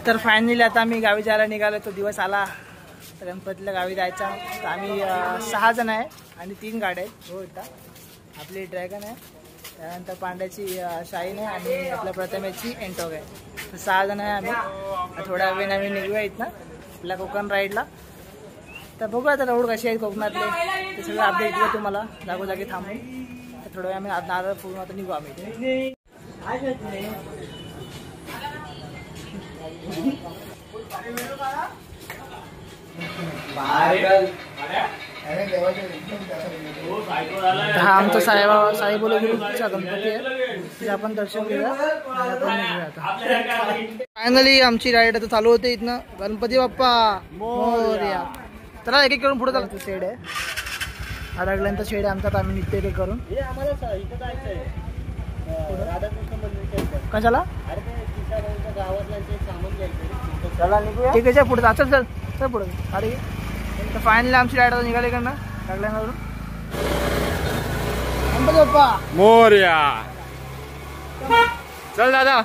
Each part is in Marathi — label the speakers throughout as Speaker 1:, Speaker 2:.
Speaker 1: तर फायनली आता आम्ही गावी जायला निघालो. तो दिवस आला तर गणपतीला गावी जायचा. तर आम्ही 6 जण आहे आणि 3 गाड्या आहेत. हो होता आपली ड्रॅगन आहे, त्यानंतर पांड्याची शाईन आहे आणि आपल्या प्रथमेची एंटॉग आहे. तर 6 जण आहे आम्ही. थोड्या वेळाने आम्ही निघूया इथनं आपल्या कोकण राईडला. तर बघूया आता रोड कसे आहेत कोकणातले ते सगळं अपडेट देऊ तुम्हाला जागोजागी थांबून. तर थोड्या वेळ आम्ही नारळ फोडून आता निघू आम्ही. हा आमचा साई बोले गुरुचा गणपती आहे, तिथे आपण दर्शन घेऊया. फायनली आमची राईड आता चालू होते. इथनं गणपती बाप्पा मोरया. चला एक एक करून पुढे चालतो. शेड आहे अडगल्यांचा शेड आहे आमचा. तर आम्ही निघते एक करून. कशाला ठीक आहे पुढे चल चल चल पुढे. अरे तर फायनली आमची राईड निघाली का ना लागल्यावरून. गणपती बाप्पा
Speaker 2: मोरया. चल दादा.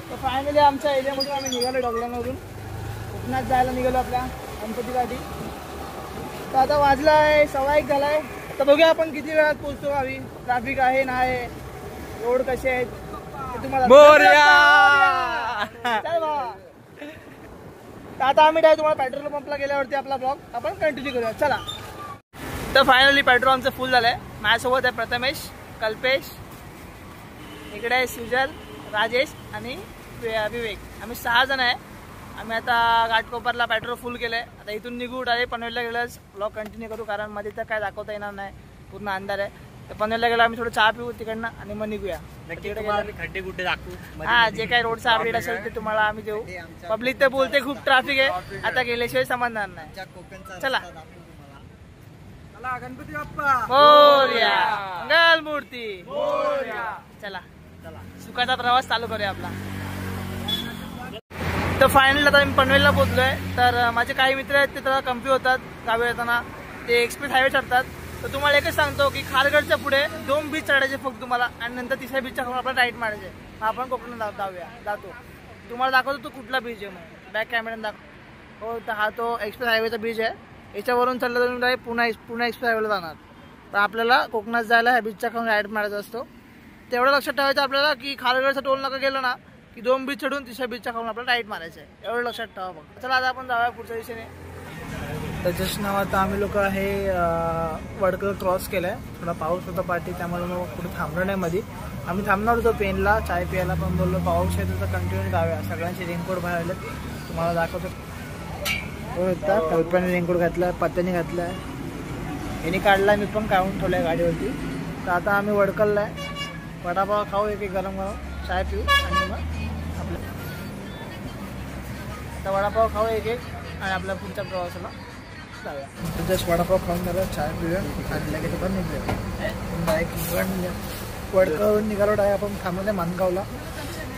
Speaker 1: तर फायनली आमच्या एरियामधून आम्ही निघालो डॉगलांवरून. कोकणात जायला निघालो आपल्या गणपतीसाठी. तर आता वाजला आहे 1:15 झालाय. तर बघूया आपण किती वेळात पोहोचतो गावी. ट्रॅफिक आहे नाही, रोड कसे आहेत ते तुम्हाला. आता आम्ही डायरेक्ट तुम्हाला पेट्रोल पंपला गेल्यावरती आपला ब्लॉग आपण कंटिन्यू करूया. चला. तर फायनली पेट्रोल आमचं फुल झालंय. माझ्यासोबत आहे प्रथमेश, कल्पेश, इकडे आहे सुजल, राजेश आणि विवेक. आम्ही 6 जण आहे. आम्ही आता घाटकोपरला पेट्रोल फुल केलंय. आता इथून निघू डायरेक्ट पनवेलला गेल्यास ब्लॉग कंटिन्यू करू, कारण मध्ये तर काय दाखवता येणार नाही, पूर्ण अंधार आहे. तर पनवेलला गेला आम्ही थोडं चहा पिऊ तिकडनं आणि मग निघूया.
Speaker 2: खड्डे गुड्डे दाखवू.
Speaker 1: हा जे काही रोडचा अपडेट असेल ते तुम्हाला आम्ही देऊ. पब्लिक तर बोलते खूप ट्रॅफिक आहे, आता गेल्याशिवाय समजणार नाही. चला.
Speaker 2: गणपती बाप्पा
Speaker 1: मोरया. मंगल मूर्ती मोरया. चला सुखाचा प्रवास चालू करूया आपला. तर फायनली आता मी पनवेलला पोहोचलोय. तर माझे काही मित्र आहेत ते तर कम्पी होतात गावी येताना, ते एक्सप्रेस हायवे चढतात. तर तुम्हाला एकच सांगतो की खारगडच्या पुढे 2 बीच चढायचे फक्त तुम्हाला, आणि नंतर 3ऱ्या बीचच्या खाऊन आपल्याला राईट मारायचे. आपण कोकणात जातो. तुम्हाला दाखवतो तो कुठला बीच आहे मग बॅक कॅमेऱ्याने दाखव. हो तर हा तो एक्सप्रेस हायवेचा बीच आहे. याच्यावरून चाललं तर तुम्ही पुन्हा एक्सप्रेस हायवेला जाणार. तर आपल्याला कोकणात जायला ह्या बीचच्या खाऊन राईट मारायचा असतो. तेवढं लक्षात ठेवायचं आपल्याला की खारगडचा टोल नाका गेलो ना की 2 बीच चढून 3ऱ्या बीचच्या खाऊन आपल्याला राईट मारायचं आहे. एवढं लक्षात ठेवा बघ. चला आता आपण जाऊया पुढच्या दिशेने. तर जस्ट नाव आता आम्ही लोक हे वडकर क्रॉस केलं आहे. थोडा पाऊस होता पाठी, त्यामुळे मग कुठे थांबलो नाही. मध्ये आम्ही थांबणार होतो पेनला चाय प्यायला, पण बोललो पाऊस आहे तर कंटिन्यू जाऊया. सगळ्यांचे रेनकोट बाहेर आले तुम्हाला दाखवतो. होता कल्पने रेनकोट घातला, पत्त्याने घातला आहे, याने काढला, मी पण काढून ठेवलं आहे गाडीवरती. तर आता आम्ही वडकलला आहे. वडापाव खाऊ एक गरम गरम, चाय पिऊ आणि मग आपलं आता वडापाव खाऊ एक आणि आपल्या पुढच्या प्रवासाला जाऊया. जस्ट वडापाव खाऊन झालं, चाय पिऊया आणि लगेच आपण निघूया. डायरेक्ट वडकावरून निघालो. डायरेक्ट आपण थांबवलं मानगावला.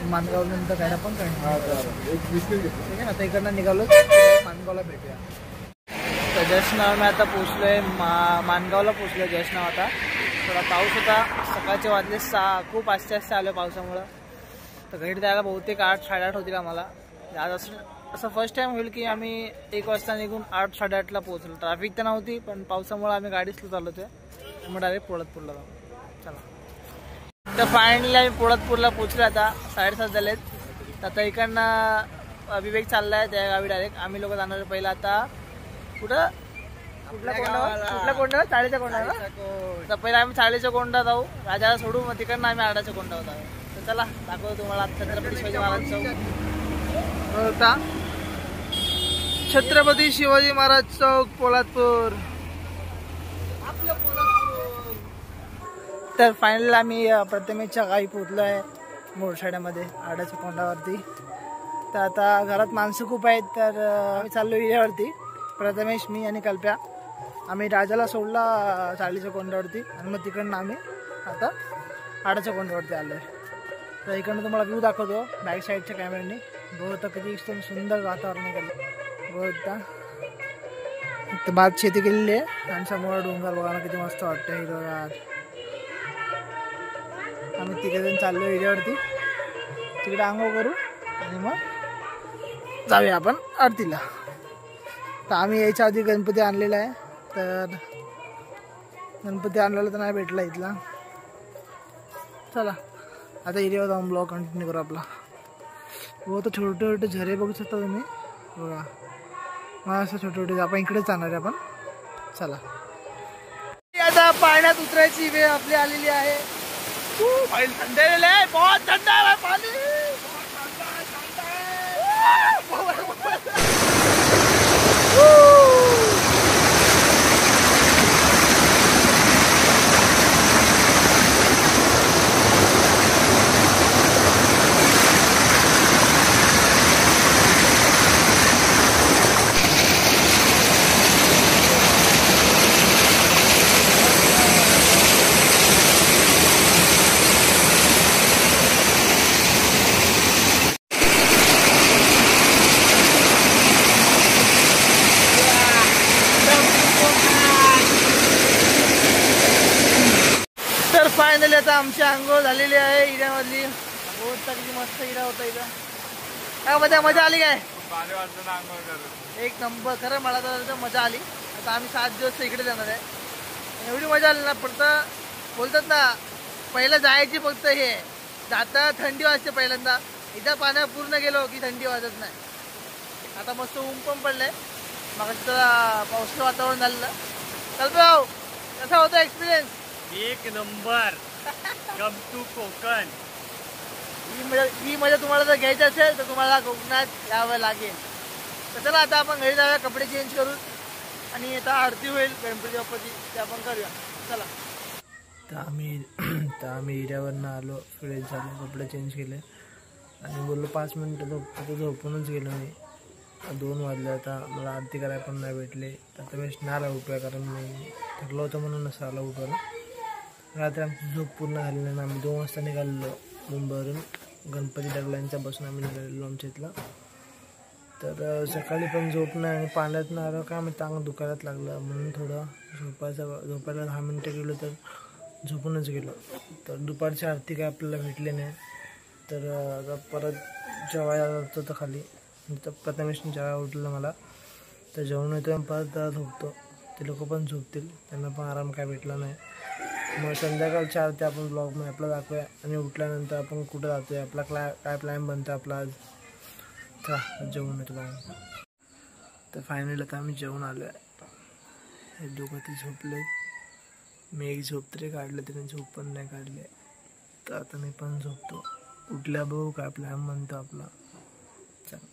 Speaker 1: मानगावनंतर काय आपण ठीक आहे ना. आता इकडनं निघालो मानगावला भेटूया. तर जस्ट नाव मी आता पोचलोय मानगावला पोचलोय जस्ट नाव. आता थोडा पाऊस होता, सकाळचे वाजले 6, खूप आस्ते आस्ते आलो पावसामुळं. तर घरी द्यायला बहुतेक 8, 8:30 होतील आम्हाला. आज असं फर्स्ट टाइम होईल की आम्ही 1 वाजता निघून 8, 8:30ला पोहोचलो. ट्रॅफिक तर नव्हती, पण पावसामुळे आम्ही गाडी स्लो चालवतोय, त्यामुळे डायरेक्ट पोळतपूरला जाऊ. चला. तर फायनली आम्ही पोळतपूरला पोहोचलो. आता 7:30 झालेत. तर आता इकडनं विवेक चाललाय त्या गावी डायरेक्ट. आम्ही लोक जाणार पहिला आता कुठं कुठल्या कोंडावर चाळीच्या कोंडावर. तर पहिला आम्ही चाळीच्या कोंडा जाऊ, राजाला सोडू, मग तिकडनं आम्ही आडाच्या कोंडावर जाऊ. तर चला दाखवतो तुम्हाला छत्रपती शिवाजी महाराज चौक. छत्रपती शिवाजी महाराज चौक पोलादपूर. तर फायनली आम्ही प्रथमेशच्या गावी पोहोचलो आहे मोरशाड्यामध्ये आडाच्या कोंडावरती. तर आता घरात माणसं खूप आहेत, तर आम्ही चाललो एरियावरती. प्रथमेश, मी आणि कल्प्या. आम्ही राजाला सोडला चाळीच्या कोंडावरती आणि मग तिकडनं आम्ही आता आडाच्या कोंडावरती आलो आहे. तर इकडनं तुम्हाला व्ह्यू दाखवतो बॅक साईडच्या कॅमेऱ्याने. बहुत किती एकदम सुंदर वातावरण आहे. बहुत तर भात शेती केलेली आहे आणि समोर डोंगर बघायला किती मस्त वाटतं हिरवगार. आम्ही तिकडे चाललो एरियावरती, तिकडे आंघोळ करू आणि मग जाऊया आपण आरतीला. तर आम्ही यायच्या आधी गणपती आणलेला आहे, तर गणपती आणलेला तर नाही भेटला इथला. चला आता एरियावर जाऊन ब्लॉग कंटिन्यू करू आपला. हो तर छोटे छोटे झरे बघू शकता तुम्ही बघा. मला असं छोटे छोटे आपण इकडेच जाणार आहे आपण. चला आता पाण्यात उतरायची वेळ आपली आलेली आहे. थंड आहे, बहुत थंड आहे पाणी. फायनली आता आमची आंघोळ झालेली आहे हिऱ्यामधली. किती मस्त हिरा होता इथं. काय मजा मजा आली काय? एक नंबर. खरं मला तर मजा आली. आता आम्ही 7 दिवस इकडे जाणार आहे. एवढी मजा आली ना. फक्त बोलतात ना पहिलं जायची फक्त हे जाता थंडी वाजते पहिल्यांदा. इथं पाण्यात पूर्ण गेलो की थंडी वाजत नाही. आता मस्त ऊन पण पडलंय. मग पावसाचं वातावरण झालेलं. कल्पभाऊ कसा होता एक्सपिरियन्स?
Speaker 2: एक नंबर. Come to Konkan.
Speaker 1: ही मजा तुम्हाला जर घ्यायची असेल तर तुम्हाला कोकणात यावं लागेल. तर चला आता आपण घरी जाऊया, कपडे चेंज करून, आणि आता आरती होईल गणपती बाप्पाची, ते आपण करूया. चला. तर आम्ही एरियावरनं आलो, फ्रेश झालो, कपडे चेंज केले आणि बोललो 5 मिनिटं झोपूनच गेलो मी. 2 वाजले. आता मला आरती करायला पण नाही भेटले. आता मी स्नाला उठूया, कारण मी थकलो होतो म्हणून नसं आला उठवायला. रात्री आमची झोप पूर्ण झाली नाही. आम्ही 2 वाजता निघालेलो मुंबईवरून. गणपती दगडांच्या बसून आम्ही निघालेलो आमच्या इथला. तर सकाळी पण झोप नाही आणि पाण्यात नाही आलो, काय आम्ही अंग दुखायलाच लागलं म्हणून थोडं झोपायला 10 मिनिटं गेलो तर झोपूनच गेलो. तर दुपारची आरती काय आपल्याला भेटली नाही. तर आता परत जेवायला जातो तर खाली. तर प्रथमेश जेव्हा उठलं मला, तर जेवण येतो आणि परत झोपतो. ते लोक पण झोपतील, त्यांना पण आराम काय भेटला नाही. मग संध्याकाळच्या आरती आपण ब्लॉगमध्ये आपला दाखवूया आणि उठल्यानंतर आपण कुठं जातो आहे, आपला काय प्लॅन बनतो आपला आज. चला जेवण येतो बाहेर. तर फायनली आता आम्ही जेवण आलो आहे. हे दोघं ते झोपले. मी एक झोप तरी काढलं, त्याने झोप पण नाही काढले. तर आता मी पण झोपतो. उठल्या बघू काय प्लॅन बनतो आपला. चला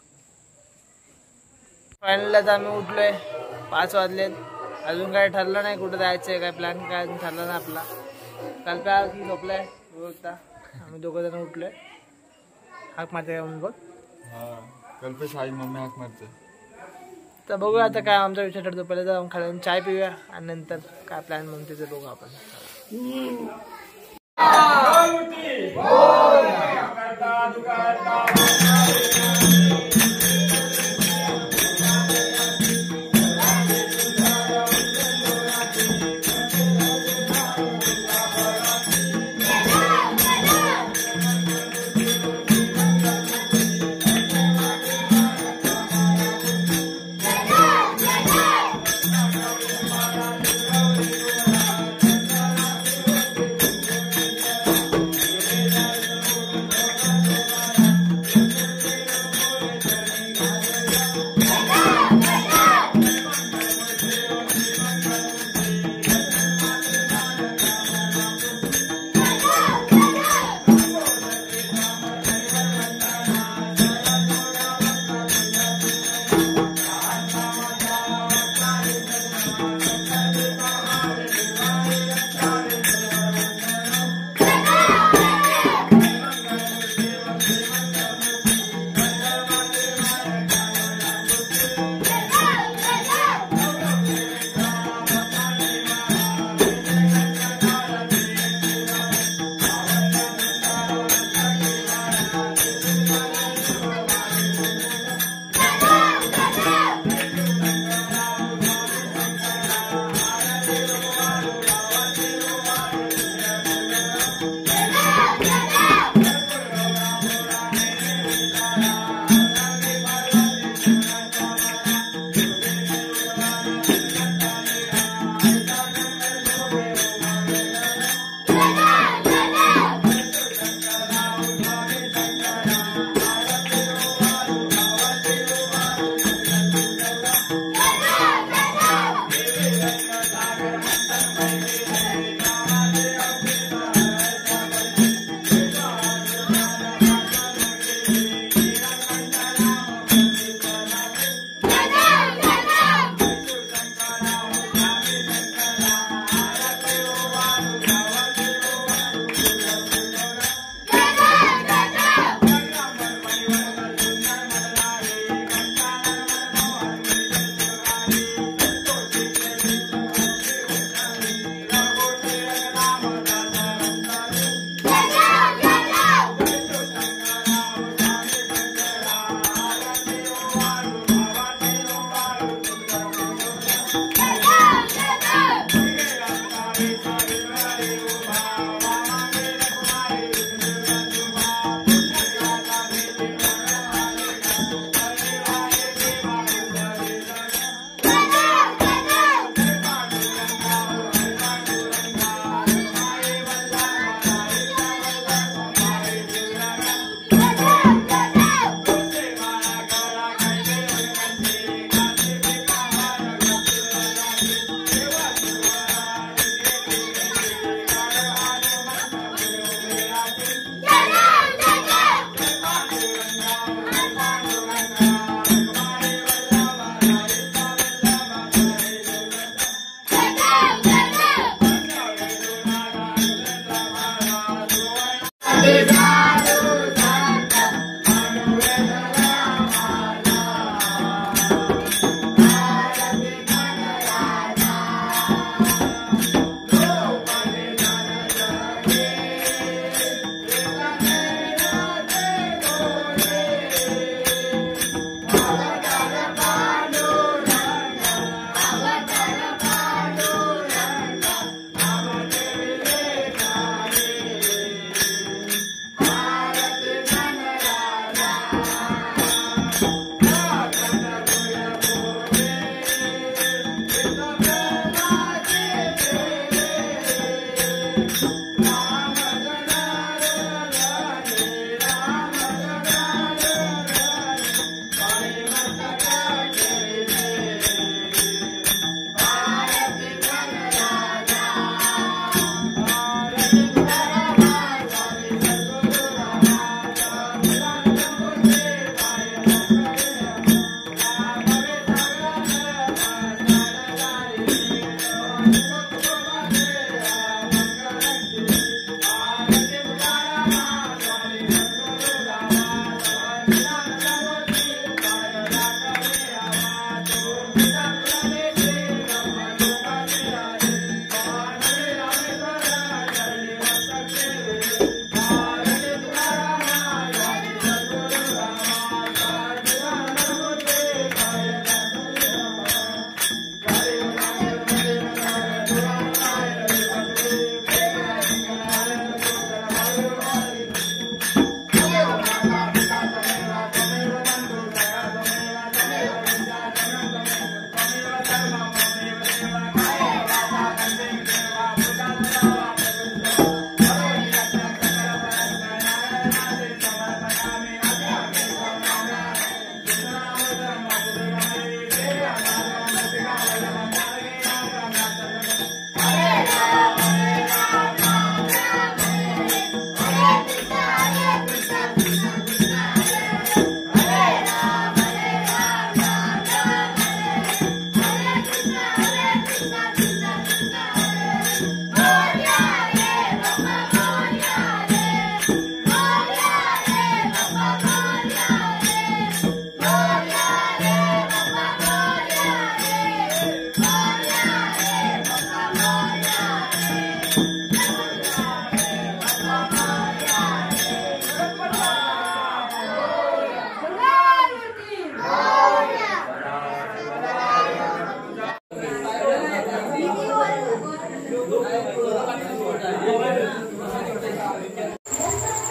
Speaker 1: फायनली आता आम्ही उठलोय. 5 वाजलेत. अजून काय ठरलं नाही कुठं जायचं आहे, काय प्लॅन काय अजून ठरलं नाही आपला. काल काय की झोपलाय बघता. आम्ही 2 जण उठलोय. हाक मारते काय म्हणून बघ.
Speaker 3: कल्पेश आई मम्मी हाक मारते.
Speaker 1: तर बघूया आता काय आमचा विचार ठरतो. पहिले जाऊन खाली चाय पिऊया आणि नंतर काय प्लॅन म्हणते ते बघू आपण.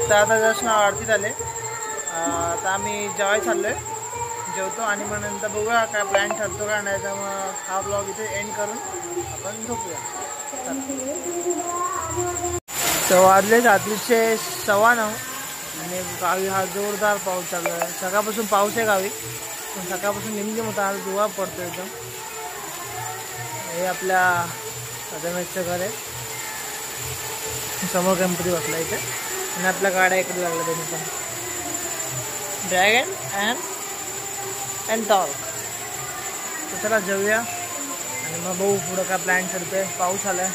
Speaker 1: तर आता जस्ट आरती झाले, आता आम्ही जेवायला चाललोय, जेवतो आणि मग नंतर बघूया काय प्लॅन ठरतो का नाही, तर मग हा ब्लॉग इथे एंड करून आपण झोपूया. तर वाजले रात्रीचे 9:15 आणि गावी हा जोरदार पाऊस चालू आहे. सकाळपासून पाऊस आहे गावी, पण सकाळपासून निमनिम होता, आज दुवा पडतो एकदम. हे आपल्या सदमेशचं घर आहे, समोर गणपती बसला इथे आणि आपल्या गाड्या इकडे लागल्या त्यांनी पण, ड्रॅगन अँड टॉर्क. तर चला जेवूया आणि मग बघू पुढं काय प्लॅन ठरतोय. पाऊस आलाय.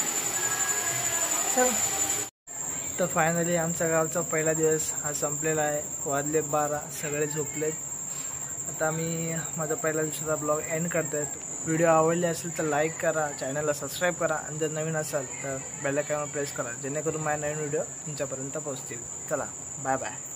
Speaker 1: चल, तर फायनली आमच्या गावचा पहिला दिवस हा संपलेला आहे. वाजले 12, सगळे झोपलेत. आता मी माझा पहिला दिवसाचा ब्लॉग एंड करतोय. व्हिडिओ आवडले असेल तर लाईक करा, चॅनलला सबस्क्राईब करा आणि जर नवीन असाल तर बेल आयकॉनवर प्रेस करा, जेणेकरून माझे नवीन व्हिडिओ तुमच्यापर्यंत पोहोचतील. चला, बाय बाय.